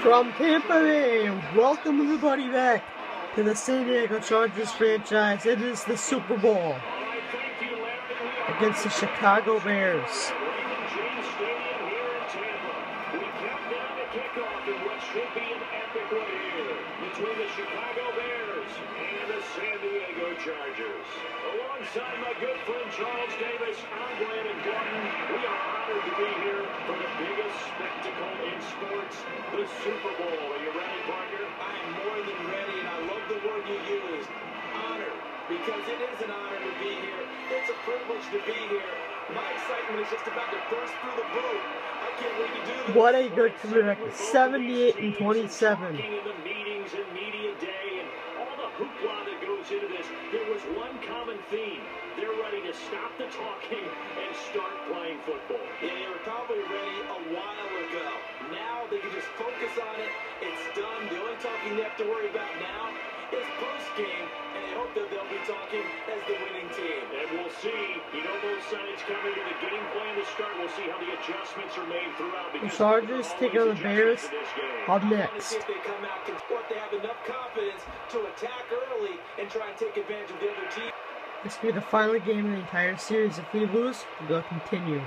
From Tampa Bay, welcome everybody back to the San Diego Chargers franchise. It is the Super Bowl against the Chicago Bears. Between the Chicago Bears and the San Diego Chargers. Alongside my good friend Charles Davis, I'm Brandon Gordon. We are honored to be here for the biggest spectacle in sports, the Super Bowl. Are you ready, Parker? I am more than ready, and I love the word you used, honor, because it is an honor to be here. It's a privilege to be here. My excitement is just about to burst through the roof. I can't wait to do this. What a good comeback, 78-27. And media day and all the hoopla that goes into this, there was one common theme. They're ready to stop the talking and start playing football. Yeah, they were probably ready a while ago. Now they can just focus on it. It's done. The only talking they have to worry about now is post-game, and I hope that they'll be talking as the winning team. And we'll see. You know, both sides coming to the game plan to start. We'll see how the adjustments are made throughout. The Chargers taking on the Bears. Up next. If they come out and they have enough confidence to attack early and try and take advantage of the other team. This will be the final game of the entire series. If we lose, we'll continue.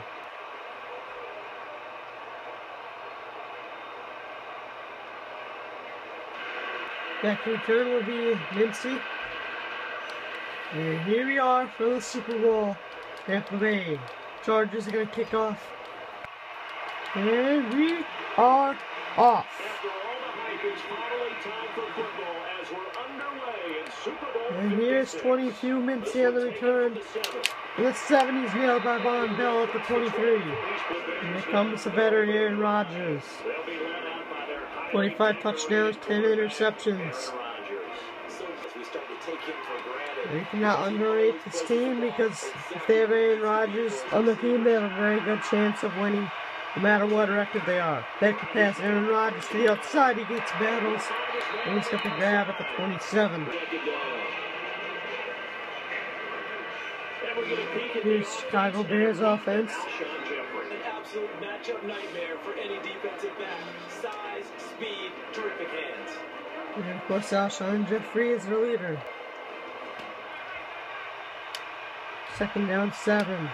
Back to return will be Mincy. And here we are for the Super Bowl. Tampa Bay. Chargers are going to kick off. And we are off. And here's 22, Mincy on the return. And the 70s nailed by Von Bell at the 23. And here comes the veteran Aaron Rodgers. 25 touchdowns, 10 interceptions. We cannot underrate this team because if they have Aaron Rodgers on the team, they have a very good chance of winning no matter what record they are. Back to pass, Aaron Rodgers to the outside, he gets battles, and he's got the grab at the 27. Here's Chicago Bears offense. Absolute matchup nightmare for any defensive back. Size, speed, terrific hands. And of course, Alshon Jeffrey is their leader. Second down, 7.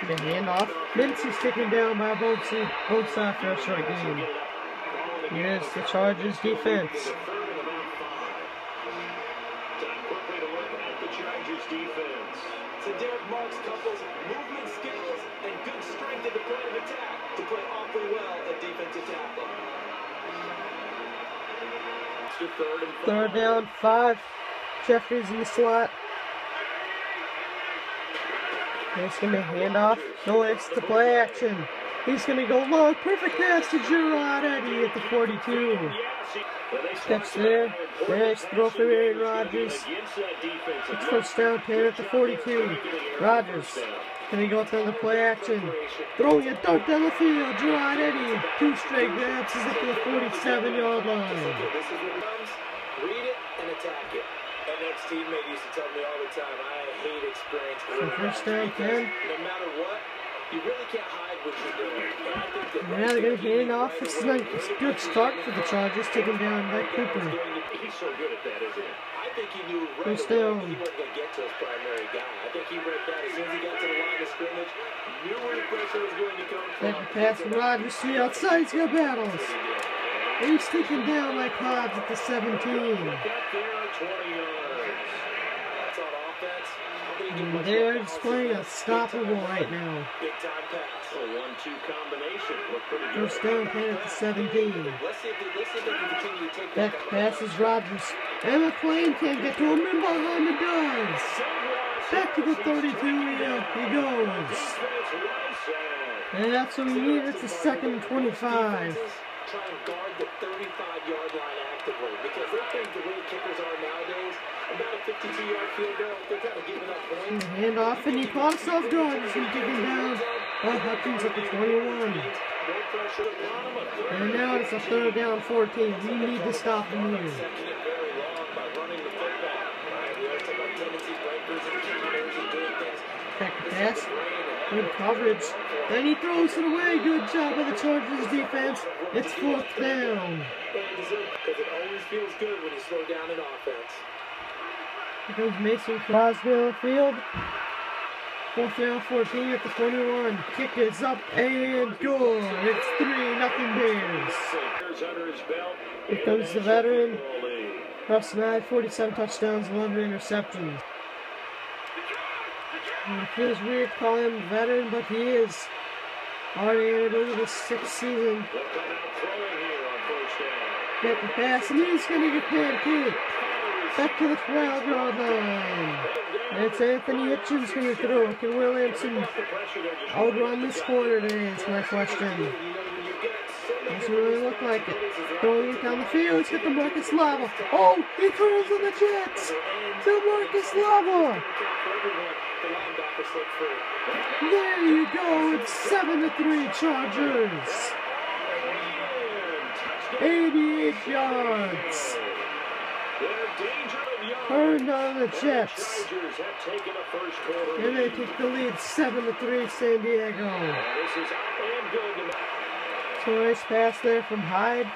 The handoff. Mincy's taken down by both sides for a short game. Here's the Chargers defense. So Derek Marks couples movement skills and good strength at the point of attack to play awfully well at defensive tackle. Third down, 5. Jeffries in the slot. He's going to hand off. No, it's the play action. He's going to go long. Perfect pass to Gerard Eddy at the 42. Steps there. Nice throw for Aaron Rodgers. It's first down, 10 at the 42. Rodgers going to go through the play action. Throwing a dart down the field. Gerard Eddy. 2 straight grabs. He's at the 47-yard line. This is what comes. Read it and attack it. And next teammate used to tell me all the time, I hate experience. So first down, 10. No matter what, you really can't hide what you're doing. And I think that now they're going to hand off. This is a good start for the Chargers, taking down Mike Cooper. He's so good at that, isn't he? I think he knew right First away down. he wasn't going to get to his primary guy. I think he read that as soon as he got to the line of scrimmage, knew where the pressure was going to come from. Back to pass from Rodgers to the outside. He's got battles. And he's taken down like Hobbs at the 17. And they're displaying unstoppable right now. Big time pass. A 1-2 combination. Look pretty good. First down, 10 at the 17. Let's see if they can continue to take Back to pass is Rodgers. And McClain can't get to him. And behind it does. Back to the 32. He goes. And that's what we need. It's a second and 25. Try and guard the 35-yard line actively because they think the way kickers are nowadays, about a 52-yard field goal, they're kind of giving up points. Hand off, and he caught himself good. He's taken down by Hopkins at the 21. And now it's a third down, 14. We need to stop him here. Back to pass. Good coverage. Then he throws it away. Good job by the Chargers defense. It's 4th down. Because it always feels good when you slow down an offense. Here comes Mason Crosby on the field. 4th down, 14 at the 21. Kick is up and good. It's 3-0 Bears. Here comes the veteran. Russ Knight, 47 touchdowns, 11 interceptions. It feels weird to call him a veteran, but he is. Already entered into the 6th season. Get the pass, and he's going to get pancaked. Back to the 12-yard line. And it's Anthony Hitchens going to throw. Can Williamson outrun this corner today? Is my question. Doesn't really look like it. Throwing it down the field. It's got the Marcus Lava. Oh, he throws on the Jets. To Marcus Lava. There you go. It's 7-3 Chargers. 88 yards. Turned on the Jets. And they take the lead 7-3 San Diego. So nice pass there from Hyde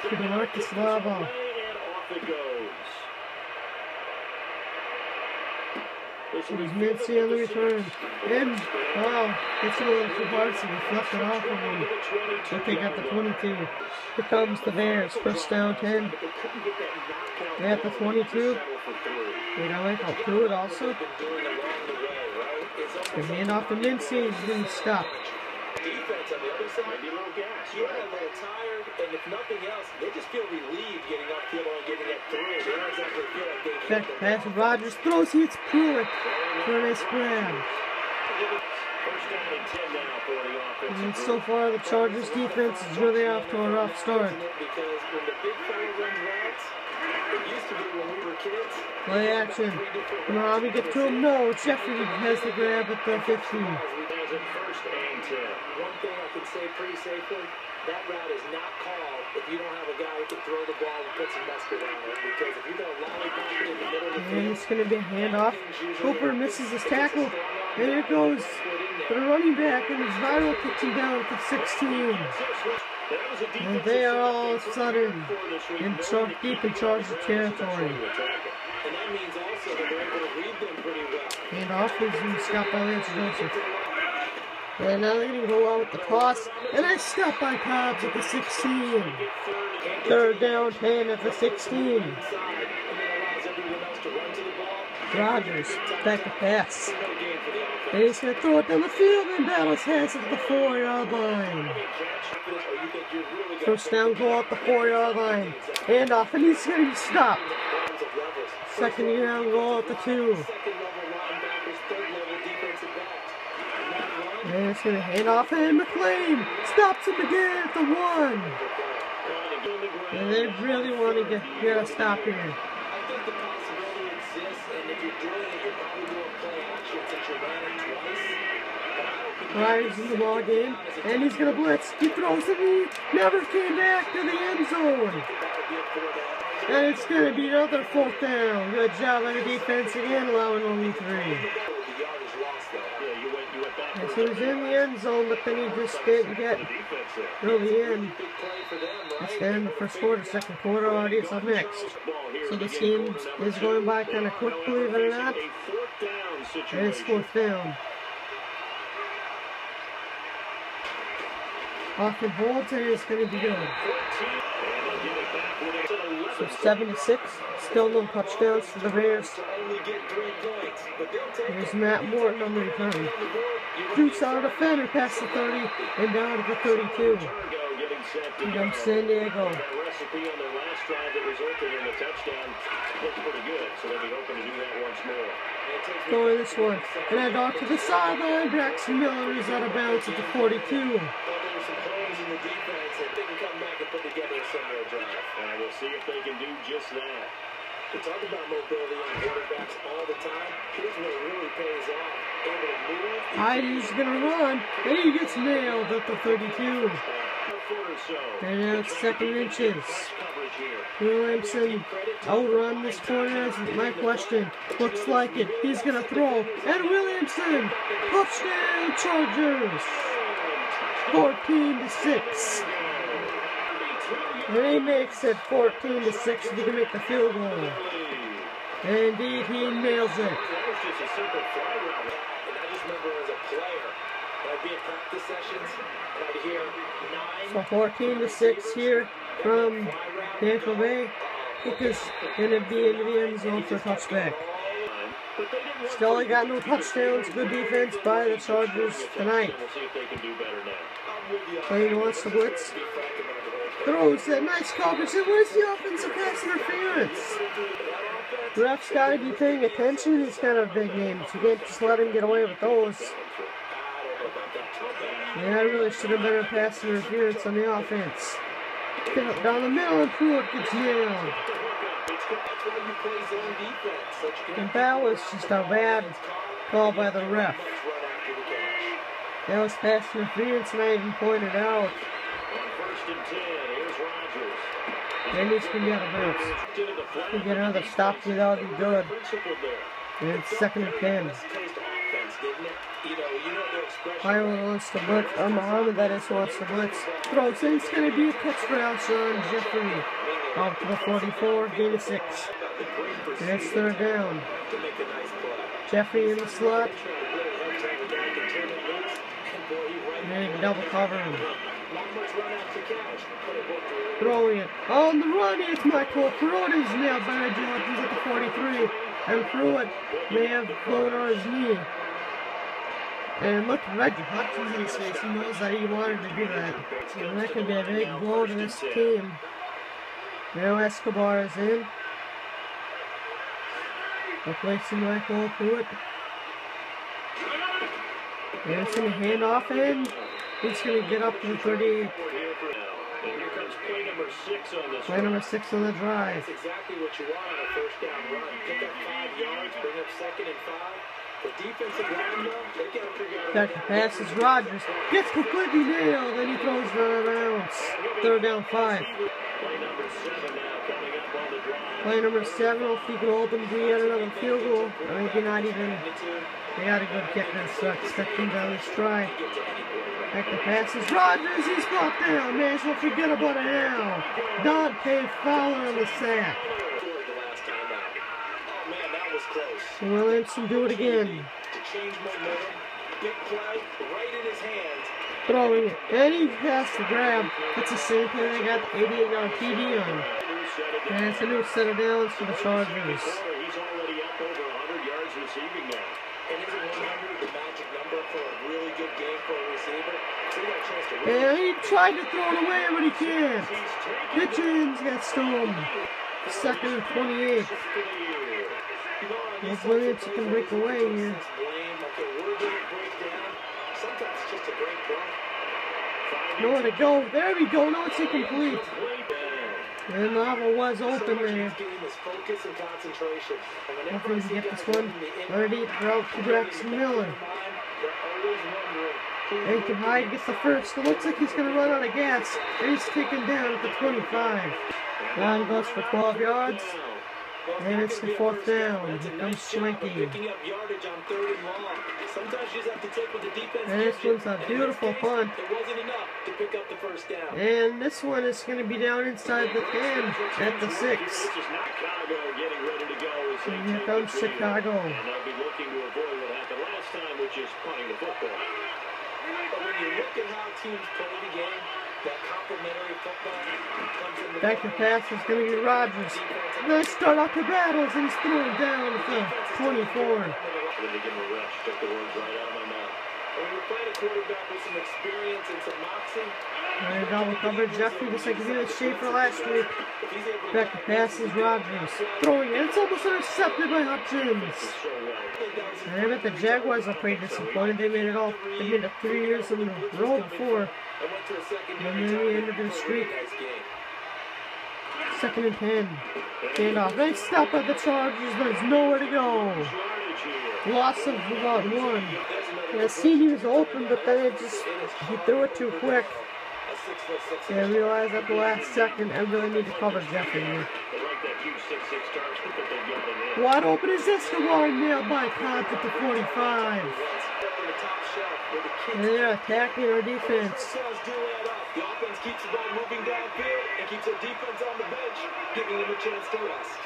to Marcus Lava. It was Mincy on the return. And, wow, it's a little too hard, so he fluffed it off of him. So they got the 22. Here comes the Bears. 1st down, 10. They at the 22. They don't like how through it also. The hand off to Mincy. He's going to stop. Defense on the other side, a little gas. Yeah, a little tired, and if nothing else, they just feel relieved getting upfield and getting it through. They don't exactly feel like they Check the pass of Rodgers. Throws, hits Pruitt for a nice grab. And so far, the Chargers defense is really off to a rough start. Because when the big fella runs routes, it used to be when we were kids. Play action. Can Robbie get to him? No, Jeffrey has the grab at the 15. One thing I can say pretty safely, that route is not called if you don't have a guy who can throw the ball and put some mustard on it. Because if you got a lollipop in the middle of the field, and it's going to be a handoff. Cooper misses his tackle. And here goes the running back, and his viral kicks him down at the 16. And they are all of a sudden deep in Charger territory. and that means also that they're able to read them pretty well. Handoff is going to stop by Lance Joseph. And now they're going to go out with the toss. And I stop by Cobbs at the 16. 3rd down, 10 at the 16. Rodgers, back to pass. And he's going to throw it down the field, and Dallas has it at the 4-yard line. 1st down, go out the 4-yard line. Handoff, and he's going to be stopped. 2nd down, go out the 2. And it's going to hand off, and McLean stops him again at the 1. And they really want to get a stop here. I think the possibility exists, and if you're doing it, you're probably doing play action since you're running twice. Ryder's in the ball game, and he's going to blitz. He throws it, he never came back to the end zone. And it's going to be another 4th down. Good job by the defense again, allowing only 3. And so he's in the end zone, but then he just didn't get really in. That's the end of the 1st quarter. 2nd quarter already is up next. So this game is going by kind of quick, believe it or not. And it's 4th down. Often holds, and it's going to be good. So 7-6. Still no touchdowns for the Bears. Here's Matt Morton on the return. Shoots out a defender past the 30 and down to the 32. Here comes San Diego. Throwing this one. And I off to the sideline. Braxton Miller is out of bounds at the 42. And we'll see if they can do just that. We talk about mobility on quarterbacks all the time. Here's where it really pays off. Able to move. Heidi's going to run, and he gets nailed at the 32. And now it's 2nd inches. Williamson outrun this corner is my question. Looks like it. He's going to throw. And Williamson, touchdown Chargers. 14-6. And he makes it 14-6 if he can make the field goal. And indeed, he nails it. And I just remember as a player, I'd be at practice sessions, and I'd hear 9. So 14-6 here from Tampa Bay. Hooker's going to be in the end zone for a touchback. Still, he got no touchdowns. Good defense by the Chargers tonight. Playing wants the blitz. Throws that nice coverage. And where's the offensive pass interference? The ref's got to be paying attention. He's kind of big names. You can't just let him get away with those. Yeah, I really should have been a pass interference on the offense. Get up down the middle and Pruitt gets nailed. And that was just a bad call by the ref. That was pass interference and I even pointed out. And he's going to get a bounce. He get another stop without any good. And it's 2nd and 10. Iowa wants to blitz. Muhammad, that is, wants to blitz. Throws in. It's going to be a catch for Alshon Jeffrey. Out to the 44, gain of 6. And it's 3rd down. Jeffrey in the slot. And they can double cover him. Throwing it. On the run, it's Michael Pruitt is nailed by Reggie Hopkins at the 43. And Pruitt may have blown on his knee. And look at Reggie Hopkins in his face. He knows that he wanted to do that. And that could be a big blow to this team. Now Escobar is in. Replacing Michael Pruitt. And it's going to hand off in. He's going to get up to the 38. Play number 6 on the drive. That's exactly what you want on a first down run. Pick up 5 yards, bring up 2nd and 5. The defensive line, though, they got to figure out. Back to pass is Rodgers. Gets completely nailed, and he throws it out of bounds. 3rd down 5. Play number 7, if he can hold them to get another field goal. Or maybe not even. They got a good kick and expecting down the strike. Back to pass is Rodgers. He's brought down. May as well forget about it now. Dante Fowler on the sack. Williamson do it again. Throwing it. And he has to grab. That's the same play they got the 88-yard TD on. And it's a new set of downs for the Chargers. He's already up over 100 yards receiving now. And isn't 100 the magic number for a really good game for a receiver? So he got a chance to win. And he tried to throw it away, but he can't. Hitchens got stolen. 2nd and 28. If Williamson can break away here. Nowhere to go. There we go. No, it's incomplete. And Lava was open there. Hopefully we can get this one. Already out to Braxton Miller. Aiken Hyde gets the first. It looks like he's going to run out of gas. And he's taken down at the 25. Now he goes for 12 yards. And it's the 4th down. Here comes Schwenke. And this one's a beautiful punt. And this one is going to be down inside the 10 at the 6. And here comes Chicago. And they'll be looking to avoid what happened last time, which is punting the football. But when you look at how teams play the game, that complementary football comes in the back to pass is going to be Rodgers. Nice start off the battles, and he's throwing down at the 24. Took the words right out of my mouth. When you're playing a quarterback with some experience and some moxie, And double coverage Jeffrey, just like he did with Schaefer last week. Back to pass is Rodgers. Throwing it. It's almost intercepted by Hutchins. And I bet the Jaguars are pretty disappointed. They made it all. They made it 3 years in a row before. And then we ended their streak. 2nd and 10. Handoff. Nice stop by the Chargers, but there's nowhere to go. Loss of about 1. Yeah, seen he was open, but then he threw it too quick. Yeah, I realized at the last second I really need to cover Jeffrey here. Wide open is this one, nailed by Cobbs at the 45. And they're attacking our defense. The offense keeps the ball moving downfield and keeps our defense on the bench, giving them a chance to rest.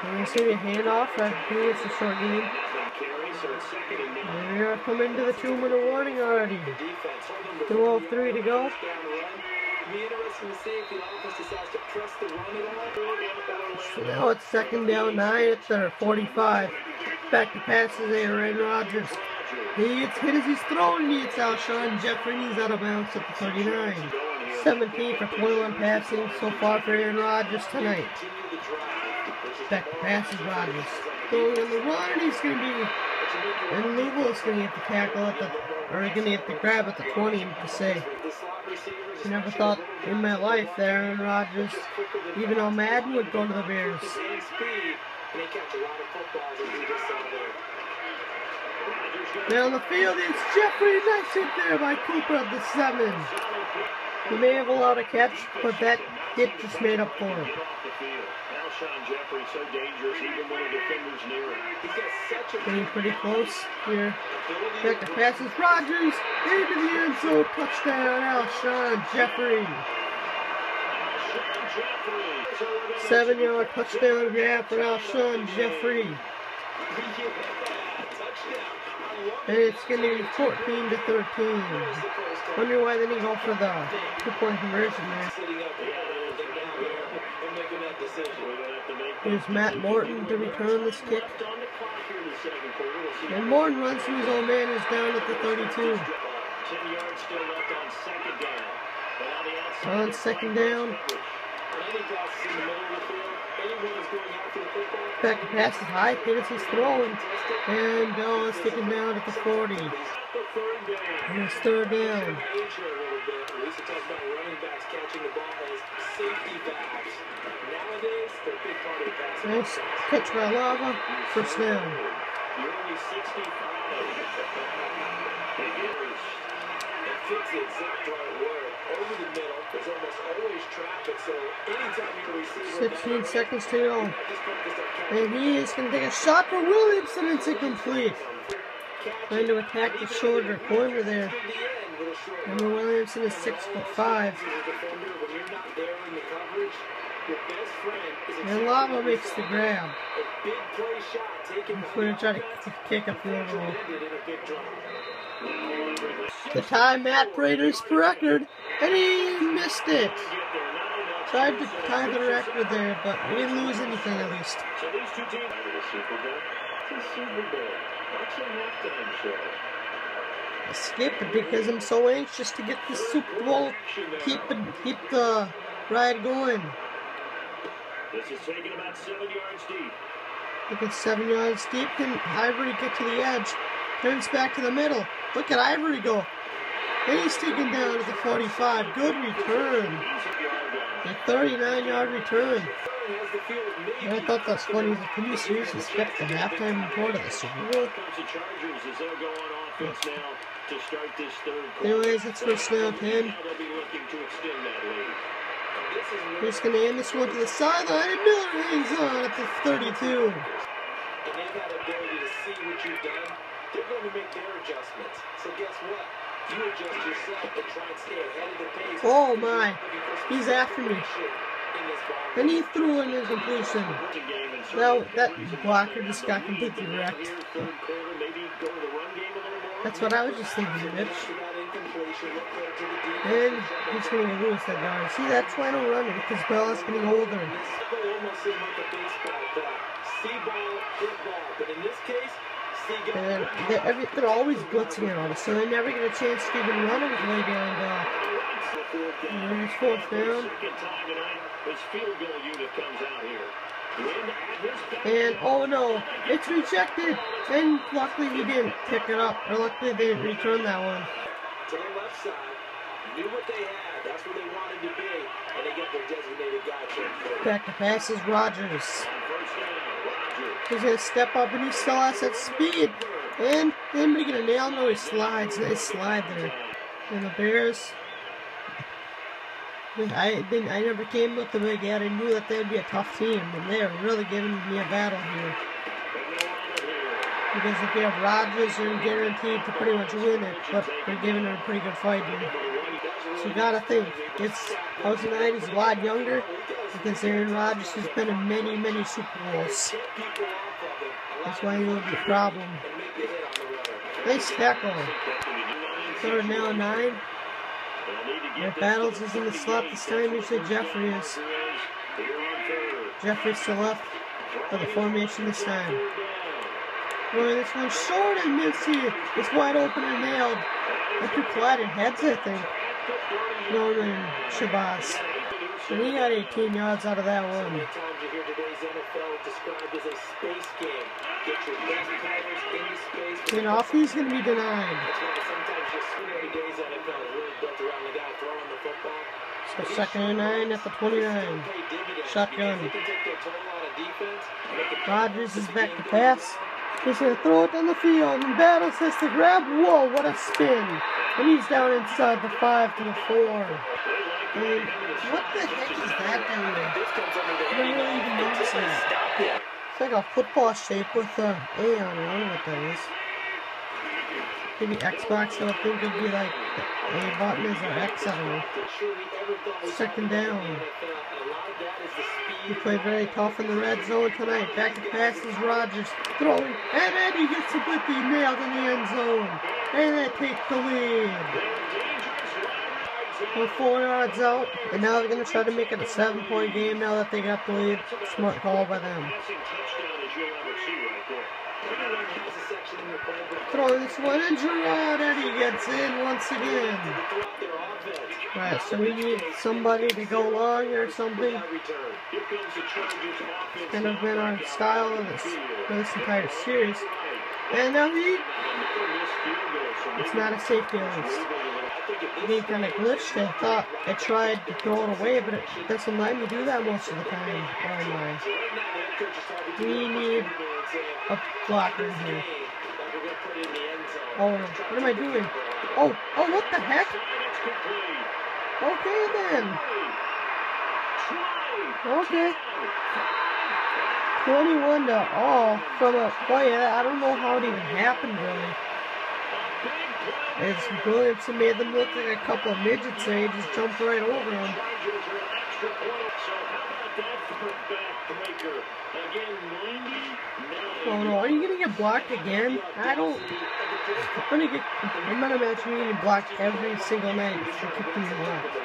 And you see a handoff. I think it's a short game. And we are coming to the 2-minute warning already. 2:03 to go. Be interesting to see if the offense decides to press the run at all. So now it's 2nd down 9 at their 45. Back to passes there, Aaron Rodgers. He gets hit as he's throwing, and he hits Alshon Jeffrey, and he's out of bounds at the 39. 17 for 21 passing so far for Aaron Rodgers tonight. Back to passes, Rodgers. Going on the run, and he's going to be, and Louisville is going to get the tackle at the, or going to get the grab at the 20 to say. I never thought in my life that Aaron Rodgers, even on Madden, would go to the Bears. Down the field, it's Jeffrey. Nice hit there by Cooper at the 7. He may have allowed a catch, but that hit just made up for it. Getting pretty close here. Back to passes, Rodgers into the end zone. Touchdown, Alshon Jeffrey. 7-yard touchdown grab for Alshon Jeffrey. And it's going to be 14 to 13. Wonder why they didn't go for the 2-point conversion there. Here's Matt Morton to return this kick. And Morton runs through his own man, is down at the 32. On 2nd down. Back to passes high, Pettis is throwing. And Bell is taken down at the 40. And it's 3rd down. Nice catch by Lava. 1st down. Fits the exact right word. Over the middle, there's almost always traffic, so anytime you're a receiver... 16 seconds to go. And he is going to take a shot for Williamson. It's incomplete. Trying to attack the shorter corner there. Remember, Williamson is 6'5". And Lava makes the grab. We're going to try to kick a field goal. The time Matt Prater's record, and he missed it. Tried to tie the record there, but we didn't lose anything at least. I skipped it because I'm so anxious to get the Super Bowl, keep the ride going. This is taking about 7 yards deep. Look at 7 yards deep. Can Ivory get to the edge? Turns back to the middle. Look at Ivory go. And he's taken down at the 45. Good return. A 39-yard return. And I thought that's funny. Can you seriously skip the halftime report of the Super Bowl? Anyways, it's 1st down 10. He's going to end this one to the sideline, and Miller hangs on at the 32. And they've had the ability to see what you've done. They're going to make their adjustments. So guess what? You adjust yourself and try and stay ahead of the pace. Oh my, he's after me. And he threw an incompletion. That blocker just got completely wrecked. That's what I was just thinking, Mitch. And he's going to lose that guard. See, that's why I don't run it, because Bell is getting older. And they're always blitzing it on us, so they never get a chance to even run it way down Bell. And there's 4th down. And oh no, it's rejected. And luckily we didn't pick it up, or luckily they didn't return that one. To the left side, knew what they had. That's where they wanted to be, and they get their designated guy. Back to passes, Rodgers. He's gonna step up, and he still has that speed. And anybody gonna nail him? No, he slides. Nice slide there. And the Bears I never came with the big ad. I knew that they'd be a tough team, and they're really giving me a battle here. Because if you have Rodgers, you're guaranteed to pretty much win it, but they're giving it a pretty good fight here. So you gotta think, it's 2009, he's a lot younger, because Aaron Rodgers has been in many, many Super Bowls. That's why he will be a problem. Nice tackle. 3rd now and 9. Their battles is in the slot this time. Usually Jeffrey is. Jeffrey's to the left for the formation this time. Boy, this one's short and missy. It's wide open and nailed. They're too collided heads, I think. Norman Shabazz. And he got 18 yards out of that one. And off he's going to be denied. So 2nd and 9 at the 29. Shotgun. Rodgers is back to pass. He's going to throw it down the field, and Battles has to grab. Whoa, what a spin. And he's down inside the 5 to the 4. And what the heck is that down there? I don't really even notice that. It's like a football shape with an A on it. I don't know what that is. Maybe Xbox, I would think it'd be like the A button is or X, I don't know. 2nd down. He played very tough in the red zone tonight. Back to pass is Rodgers throwing, and then he gets it with the nailed in the end zone. And they take the lead. We're 4 yards out, and now they're going to try to make it a 7-point game now that they got the lead. Smart call by them. Throwing this one, and Gerard Eddie gets in once again. Alright, so we need somebody to go long or something. It's kind of been our style of this, for this entire series. And now it's not a safety at least. He kind of glitched. I thought I tried to throw it away, but it doesn't let me do that most of the time. Oh my. We need a blocker in here. Oh no, what am I doing? Oh, what the heck? Okay then. Okay. 21 to all from a play. I don't know how it even happened really. As Williamson made them look like a couple of midgets there, he just jumped right over them. Oh no, are you gonna get blocked again? I'm gonna imagine you're getting blocked every single night if you keep getting blocked.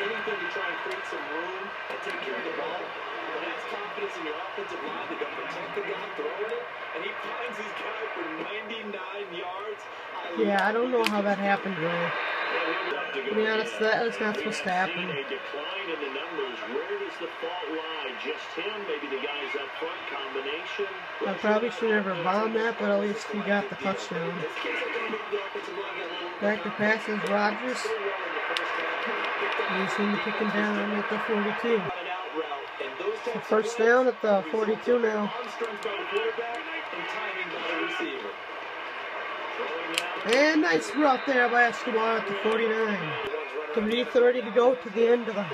Anything to try and create some room and take care of the ball. But that's confidence in your offensive line to go protect the guy throwing it, and he finds his guy for 99 yards. Yeah, I don't know how that happened really. To be honest, that was not supposed to happen. A decline in the numbers. Where does the fault lie? Just him, maybe the guys up front combination. I probably should never bombed that, but at least he got the touchdown. Back to passes Rodgers. He's going to pick him down at the 42. So 1st down at the 42 now. And nice route there by Escobar at the 49. 3:30 to go to the end of the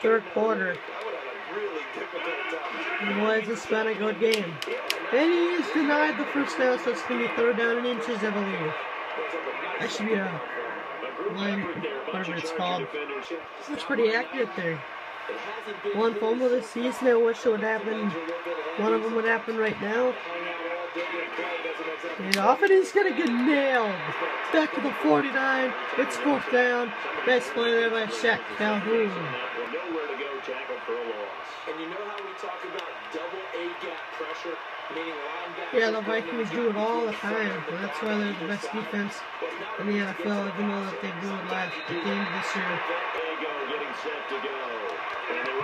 3rd quarter. Boys, it's been a good game. And he's denied the 1st down, so it's going to be 3rd down and inches, I believe. That should be a line, whatever it's called. Looks pretty accurate there. One fumble this season, I wish it would happen. One of them would happen right now. And off it is going to get nailed. Back to the 49. It's 4th down. Nice play there by Shaq Calhoun. Nowhere to go, tackle for a loss. And you know how we talk about double A-gap pressure, meaning linebackers. Yeah, the Vikings do it all the time. And that's why they're the best defense in the NFL, even though that they do it at the end of this year.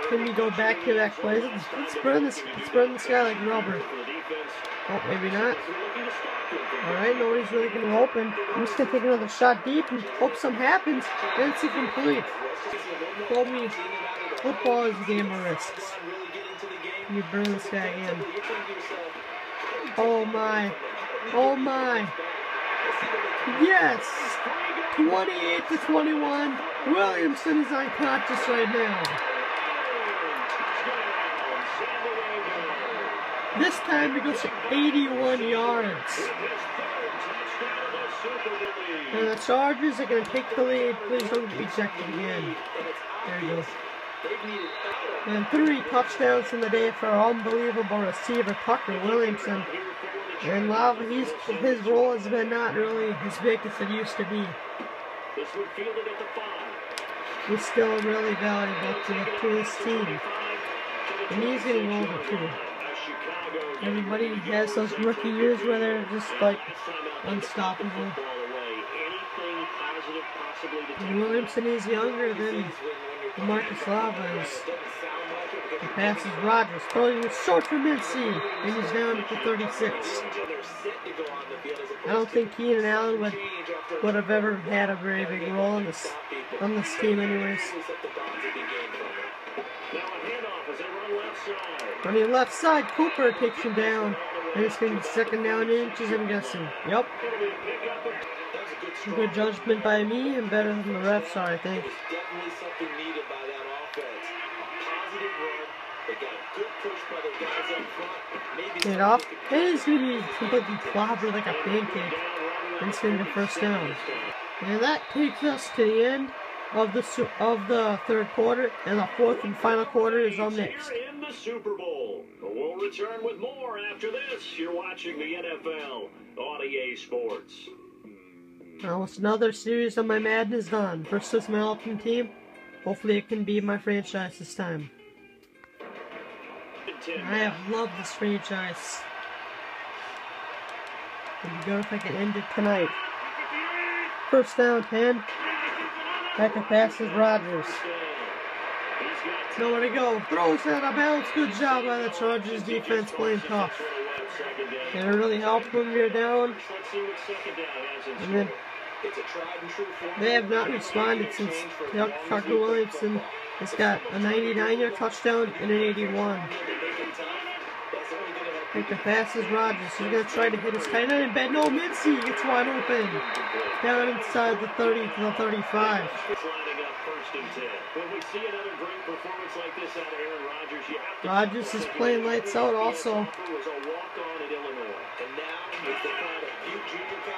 Can we go back to that play? Let's burn this guy like rubber. Oh, maybe not. Alright, nobody's really going to open. I'm just going to take another shot deep and hope something happens. And it's incomplete. Told me football is a game of risks. You burn this guy again. Oh my. Oh my. Yes! 28 to 21. Williamson is unconscious right now. This time he goes for 81 yards. And the Chargers are going to take the lead. Please don't get ejected again. There he goes. And 3 touchdowns in the day for our unbelievable receiver, Tucker Williamson. And Lava, his role has been not really as big as it used to be. He's still really valuable to his team. And he's getting older too. Everybody has those rookie years where they're just like unstoppable. And Williamson is younger than Marcus Lava is. The pass is Rodgers, throwing it short for Mincy, and he's down at the 36. I don't think Keenan Allen would have ever had a very big role on this team anyways. Running left side, Cooper takes him down. And it's going to be 2nd down inches, I'm guessing. Yep. Good judgment by me and better than the refs are, I think. Get it off. And it's going to be completely clobbered like a pancake. And it's going to be 1st down. And that takes us to the end of the 3rd quarter, and the 4th and final quarter is on next. In the Super Bowl. We'll return with more after this. You're watching the NFL on EA Sports. Now it's another series of my Madness done. Versus my ultimate team. Hopefully it can be my franchise this time. I have loved this franchise. It'd be good if I could end it tonight. 1st down, 10. Back to pass is Rodgers. Nowhere to go. Throws out of bounds. Good job by the Chargers defense playing tough. And it really helped when you're down. And then they have not responded since Tucker Williamson has got a 99-yard touchdown and an 81. I think the pass is Rodgers. He's going to try to hit his tight end, but no, Mincy gets wide open. Down inside the 30 to the 35. Rodgers is playing lights out also.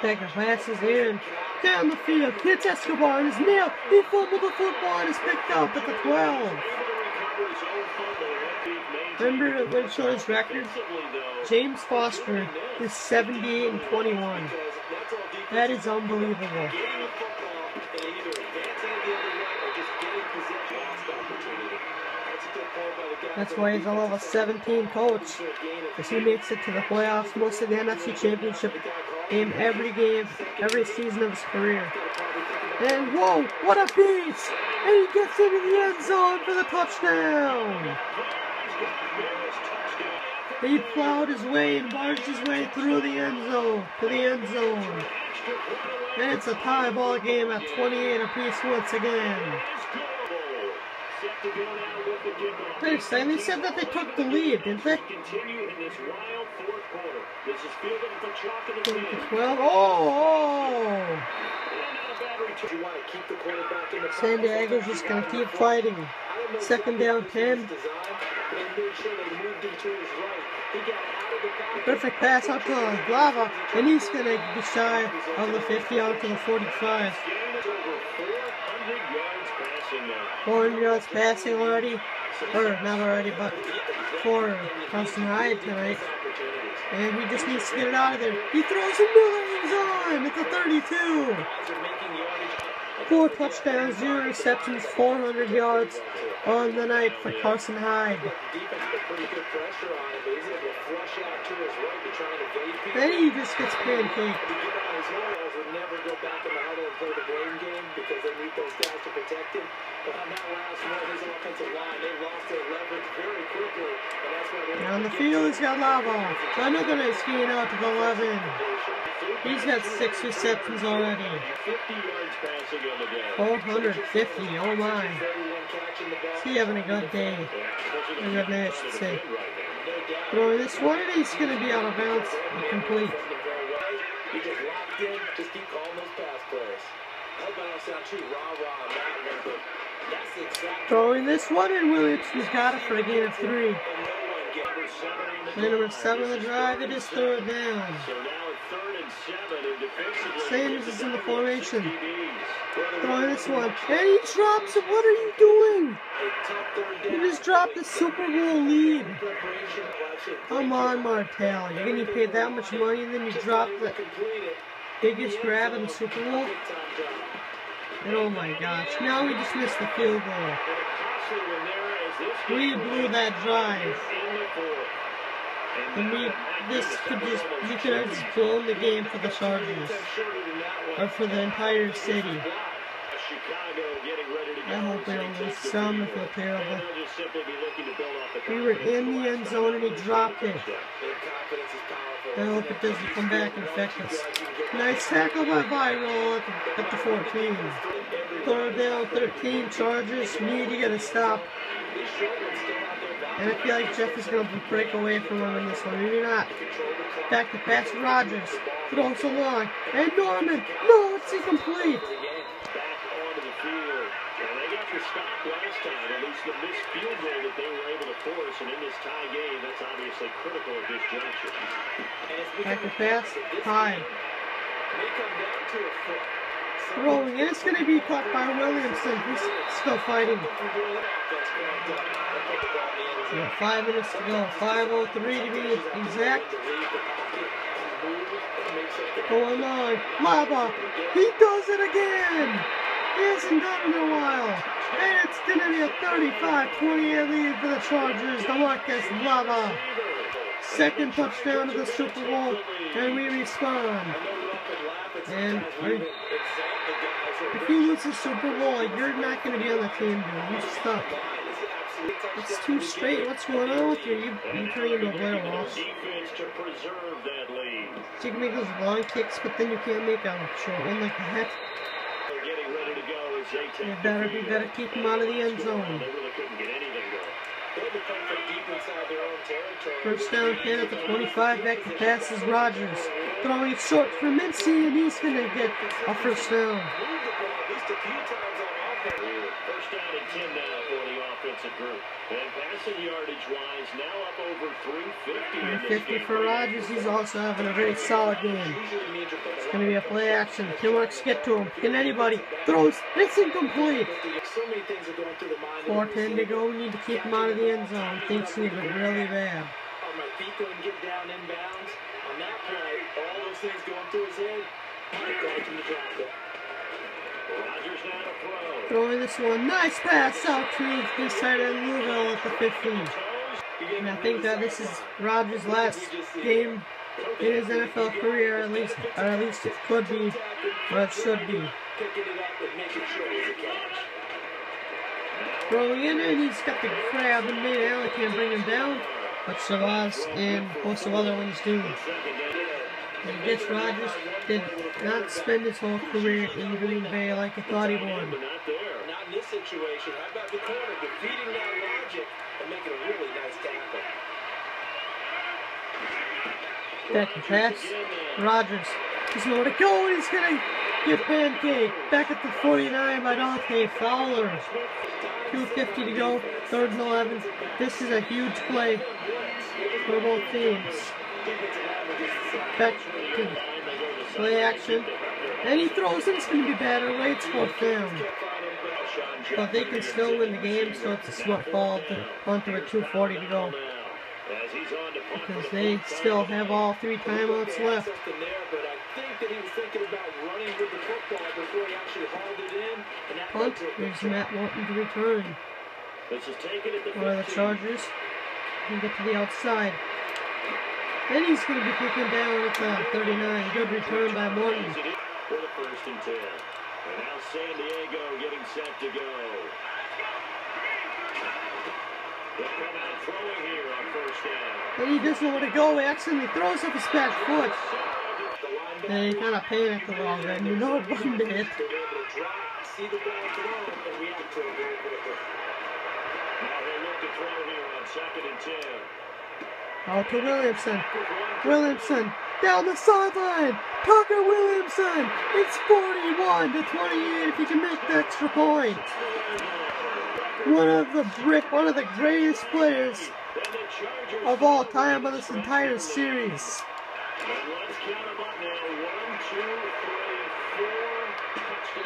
Baker passes in. Down the field. Hits Escobar and is nailed. He fumbled the football and is picked up at the 12. Remember when it showed his record? James Foster is 78-21. That is unbelievable. That's why he's a level 17 coach. Because he makes it to the playoffs, most of the NFC Championship game, every season of his career. And whoa, what a beast! And he gets into the end zone for the touchdown! He plowed his way and barged his way through the end zone, to the end zone. And it's a tie ball game at 28 apiece once again. Wait a second, they said that they took the lead, didn't they? 12. Oh! San Diego's just going to keep fighting. 2nd down, 10. Perfect pass out to Lava, and he's going to be shy of the 50 out to the 45. 400 yards passing already. Or, not already, but for Carson Hyde tonight. And he just needs to get it out of there. He throws a millions on at the 32. 4 touchdowns, 0 receptions, 400 yards on the night for Carson Hyde. Then he just gets pancaked. Down the field, he's got Lava. Another nice gain out to the 11. He's got 6 receptions already. 450, oh my. Is he having a good day? A good day, I should say. Throwing this one, and he's going to be out of bounds and complete. hope I don't sound too rah-rah on that one, but that's exactly. Throwing this one, and Williamson's got it for a gain of 3. Play number 7 on the drive. It is third down. So now it's 3rd and 7, and defensively, Sanders is in the formation. Throwing this one, and he drops it. What are you doing? You just dropped the Super Bowl lead. Come on, Martell. You're getting paid that much money, and then you drop the biggest grab in the Super Bowl? And oh my gosh, now we just missed the field goal. We blew that drive. And we could have just blown the game for the Chargers. Or for the entire city. I hope we don't lose. Some would feel terrible. We were in the end zone and he dropped it. I hope it doesn't come back and affect us. Nice tackle by Viral at the 14. Third down, 13. Chargers. Need to get a stop. And I feel like Jeff is going to break away from him in this one. Maybe not. Back to pass Rodgers. Throws so long. And Norman. No, it's incomplete. Back onto the field. And they got the stop last time, at least the missed field goal that they were able to force. And in this tie game, that's obviously critical at this juncture. Back to pass. High. Throwing. And it's going to be caught by Williamson. He's still fighting. We got 5 minutes to go. 5:03 to be exact. Going on. Lava. He does it again. He hasn't done it in a while. And it's going to be a 35-28 lead for the Chargers. DeMarcus Lava. Second touchdown of the Super Bowl. And we respond. And if you lose the Super Bowl, you're not going to be on the team, dude. You're stuck. It's too straight. What's going on with you? You turn into a Blair Walsh. So you can make those long kicks, but then you can't make a short one like that. You better keep him out of the end zone. First down, 10 at the 25. Back to passes Rodgers. Throwing it short for Mincy, and he's going to get a first down. First down and 10 now for the offensive group. And passing yardage-wise, now up over 350. 350 for Rodgers. He's also having a very solid game. It's going to be a play action. Killworks get to him. Can anybody? Throws. It's incomplete. 4:10 to go. We need to keep him out of the end zone. Thinks he's really bad. Get down inbounds. On that play, all those things going through his head. Rodgers now to throw. Throwing this one. Nice pass out to this side of Louisville at the 15. And I think that this is Rodgers' last game in his NFL career, at least it could be, or it should be. Throwing in and he's got the grab and Nate Allen can't bring him down, but Shavaz and most of other ones do. And I guess Rodgers did not spend his whole career in Green Bay like I thought he would. Not in this situation. How about the corner defeating that logic and making a really nice tackle? Back to pass. Rodgers. There's nowhere to go and he's going to get pancaked. Back at the 49 by Dante Fowler. 2:50 to go. 3rd and 11. This is a huge play for both teams. Back to play action. And he throws it. It's going to be bad. Or waits 4th down. But they can still win the game, so it's a smart ball to punt with 2:40 to go. Because they still have all 3 timeouts left. Punt. Here's Matt Morton to return. Or the Chargers can get to the outside. And he's going to be taken down at the 39. Good return by Morton. For the 1st and 10. And now San Diego getting set to go. They'll come out throwing here on 1st down. And he doesn't know where to go. He accidentally throws up his back foot. And he kind of panicked a little bit. You know it wasn't it. See the ball thrown and react to it very quickly. Now they look to throw here on 2nd and 10. Oh, to Williamson. Williamson down the sideline. Tucker Williamson. It's 41-28 if he can make the extra point. One of the greatest players of all time on this entire series.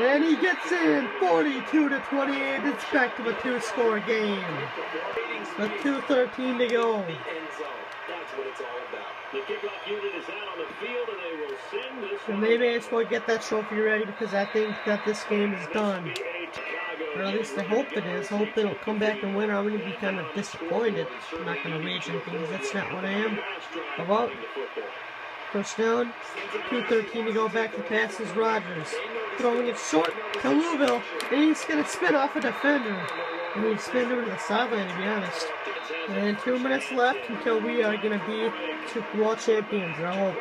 And he gets in 42-28. It's back to a 2-score game. With 2:13 to go. And they may as well get that trophy ready because I think that this game is done. Or at least I hope it is. I hope they don't come back and win, or I'm going to be kind of disappointed. I'm not going to rage anything because that's not what I am about. First down, 2:13 to go, back to passes. Rodgers throwing it short to Louisville, and he's going to spin off a defender. And he's spin over to the sideline, to be honest. And 2 minutes left until we are going to be Super Bowl champions, I hope.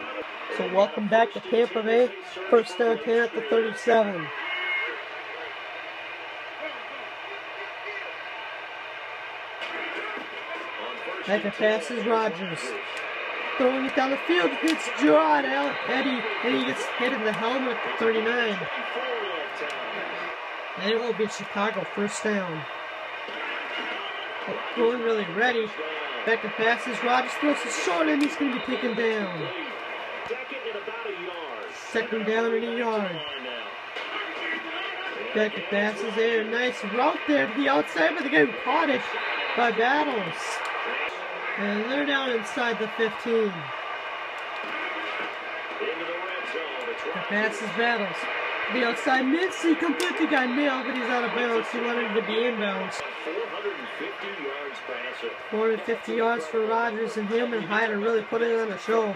So welcome back to Tampa Bay. First down, 10 at the 37. Back to passes, Rodgers. Throwing it down the field, hits Gerard Eddy, and he gets hit in the helmet at the 39. And it will be Chicago, first down. Going really ready. Back to passes, Rodgers throws it short, and he's going to be taken down. Second down and a yard. Back to passes there, nice route there to the outside, but the guy who caught it by Battles. And they're down inside the 15. The pass is Battles. The outside miss, he completely got nailed, but he's out of bounds. He wanted to be inbounds. 450 yards for Rodgers, and him and Hyder really putting on a show.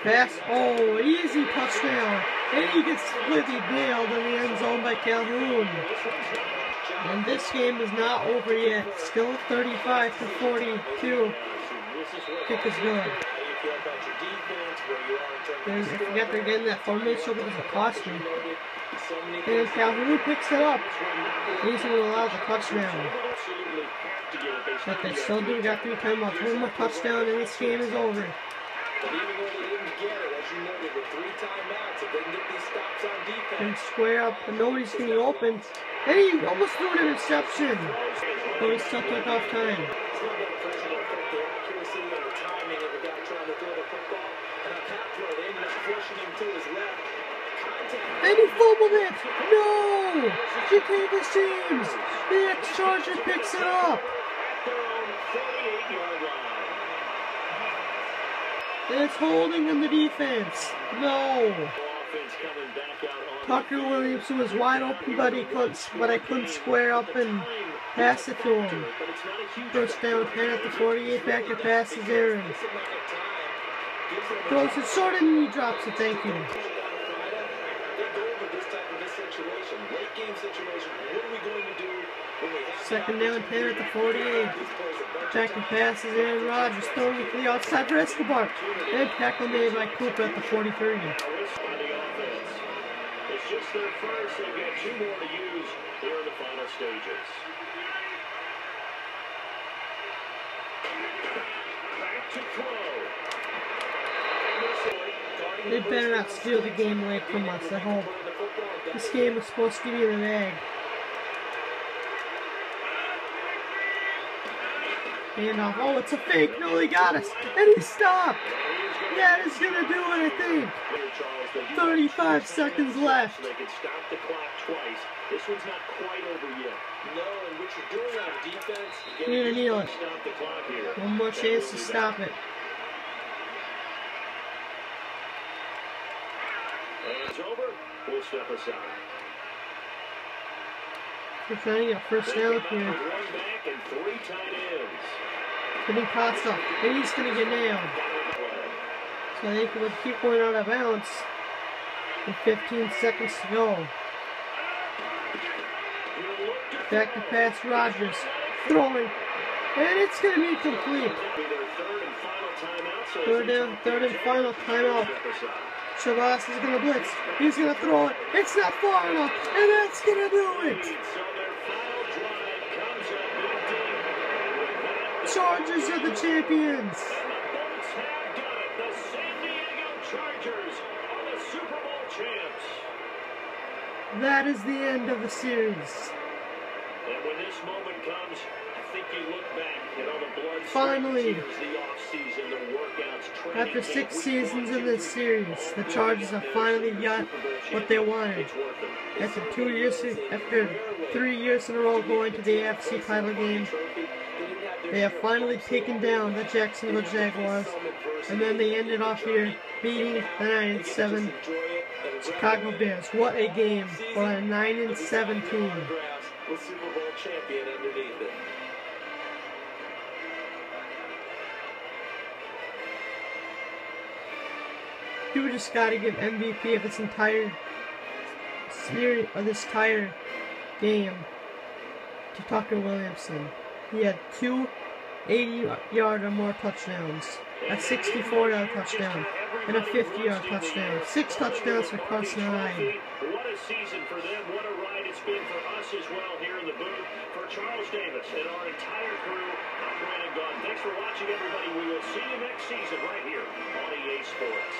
Pass, oh, easy touchdown. And he gets completely nailed in the end zone by Calhoun. And this game is not over yet. Still 35-42. Kick is good. I forget they're getting that formation because it cost me. And Calhoun picks it up. He's going to allow the touchdown. But they still do got 3 timeouts. One more touchdown and this game is over. And square up, but nobody's getting open. And he almost threw an interception. But he still took off time. And he fumbled it! No! Ja'Tavious James! The ex-Charger picks it up! And it's holding on the defense. No! Tucker Williamson was wide open, but I couldn't square up and pass it to him. First down, 10 at the 48, back to passes Aaron. Throws it short and he drops it, thank you. Second down, 10 at the 48. Back to passes Aaron Rodgers, throwing it to the outside for Escobar. And tackle made by Cooper at the 43. It's just their first. They've got 2 more to use here in the final stages. Back to throw. They better not steal the game late from us, I hope. This game is supposed to be in the bag. And oh, it's a fake. No, he got us. And he stopped. That is going to do it, I think. 35 seconds left. They can stop the clock twice. This one's not quite over yet. No, and what you're doing on defense, you need to kneel it. Stop the clock here. One more chance to stop it. And it's over. We'll step aside. We're trying to get a first down here. One back and 3 tight ends. Getting Costa, and he's going to get nailed. So they can keep going out of bounds. With 15 seconds to go. Back to pass Rodgers. Throwing. And it's going to be complete. Third and final timeout. Shabazz is going to blitz. He's going to throw it. It's not far enough. And that's going to do it. Chargers are the champions. Chargers are the Super Bowl champs. That is the end of the series. And when this moment comes, I think you look back at all the blood, Finally, the off-season, the workouts, training after 6 seasons in this series, the Chargers have finally got what they wanted. After 3 years in a row going to the AFC title game, they have finally taken down the Jacksonville Jaguars, and then they ended off here beating the 9-7 Chicago Bears. What a game for a 9-7 team. With Super Bowl champion underneath it. You just got to give MVP of this entire series, or this entire game, to Tucker Williamson. He had 2 80-yard or more touchdowns, a 64-yard touchdown, and a 50-yard touchdown. 6 touchdowns for Carson Hyde. What a season for them. What a ride it's been for us as well here in the booth. For Charles Davis and our entire crew, I'm Brandon Gaudin. Thanks for watching, everybody. We will see you next season right here on EA Sports.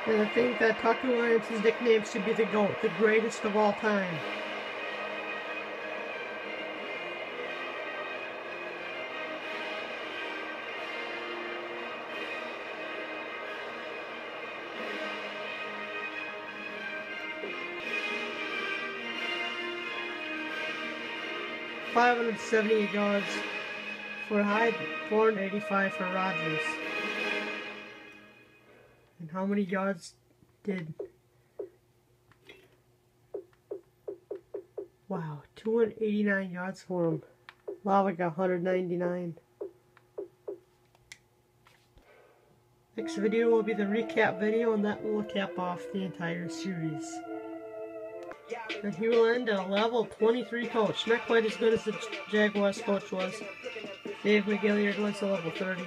And I think that Tucker Williamson's nickname should be the GOAT, the greatest of all time. .578 yards for Hyde, 485 for Rodgers. And how many yards did... Wow, 289 yards for him. Lava got 199. Next video will be the recap video, and that will cap off the entire series. And he will end a level 23 coach. Not quite as good as the Jaguars coach was. Dave McGilliard was a level 30.